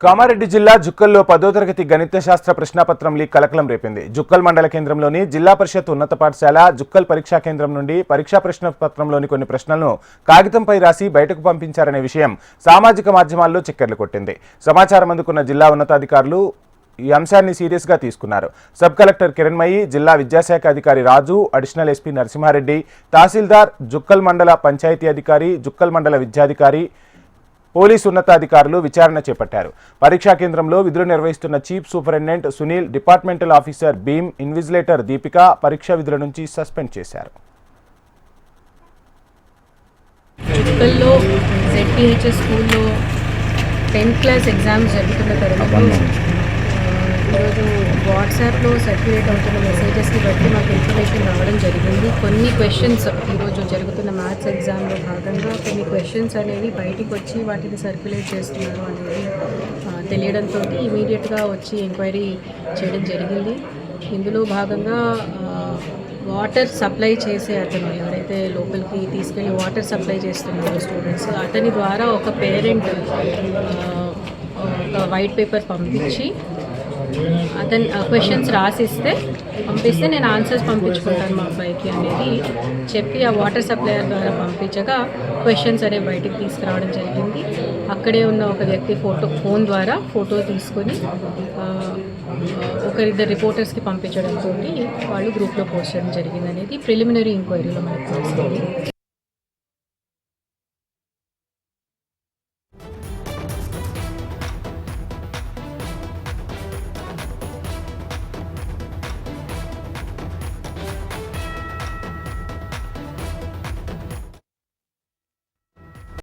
కామారెడ్డి జిల్లా జుక్కల్లో 10వ తరగతి గణిత శాస్త్ర ప్రశ్నాపత్రం లీక్ కలకలం రేపింది. జుక్కల్ మండల కేంద్రంలోని జిల్లా పరిషత్ ఉన్నత పాఠశాల జుక్కల్ పరీక్షా కేంద్రం నుండి పరీక్షా ప్రశ్నపత్రంలోని కొన్ని ప్రశ్నలను కాగితంపై రాసి బయటకు పంపించారనే విషయం సామాజిక మాధ్యమాల్లో చక్కర్లు కొట్టింది. సమాచారం అందుకున్న జిల్లా ఉన్నతాధికారులు ఈ అంశాన్ని సీరియస్గా తీసుకున్నారు. సబ్ కలెక్టర్ కిరణ్మయి, జిల్లా విద్యాశాఖ అధికారి రాజు, అడిషనల్ ఎస్పీ నరసింహారెడ్డి, తహసీల్దార్, జుక్కల్ మండల పంచాయతీ అధికారి, జుక్కల్ మండల విద్యాధికారి, పోలీసు ఉన్నతాధికారులు విచారణ చేపట్టారు. పరీక్షా కేంద్రంలో విధులు నిర్వహిస్తున్న chief superintendent Sunil, departmental officer Bhim, invigilator Deepika పరీక్షా విధుల నుంచి సస్పెండ్ చేశారు. జుక్కల్లో ZPHS స్కూల్లో 10th క్లాస్ ఎగ్జామ్స్ జరుగుతున్న తరుణంలో ఈరోజు వాట్సాప్లో సర్క్యులేట్ అవుతున్న మెసేజెస్ని బట్టి మాకు ఇన్ఫర్మేషన్ రావడం జరిగింది. కొన్ని క్వశ్చన్స్ ఈరోజు జరుగుతున్న మ్యాథ్స్ ఎగ్జామ్లో భాగంగా కొన్ని క్వశ్చన్స్ అనేవి బయటికి వచ్చి వాటిని సర్క్యులేట్ చేస్తున్నారు అనేది తెలియడంతో ఇమీడియట్గా వచ్చి ఎంక్వైరీ చేయడం జరిగింది. ఇందులో భాగంగా వాటర్ సప్లై చేసే అతను ఎవరైతే లోపలికి తీసుకెళ్ళి వాటర్ సప్లై చేస్తున్నారో స్టూడెంట్స్, అతని ద్వారా ఒక పేరెంట్ ఒక వైట్ పేపర్ పంపించి అతను క్వశ్చన్స్ పంపిస్తే నేను ఆన్సర్స్ పంపించుకుంటాను మా అబ్బాయికి అనేది చెప్పి ఆ వాటర్ సప్లయర్ ద్వారా పంపించగా క్వశ్చన్స్ అనేవి బయటికి తీసుకురావడం జరిగింది. అక్కడే ఉన్న ఒక వ్యక్తి ఫోన్ ద్వారా ఫోటో తీసుకొని ఒకరిద్దరు రిపోర్టర్స్కి పంపించడంతో వాళ్ళు గ్రూప్లో పోస్ట్ చేయడం జరిగింది అనేది ప్రిలిమినరీ ఎంక్వైరీలో మనకు తెలిసింది.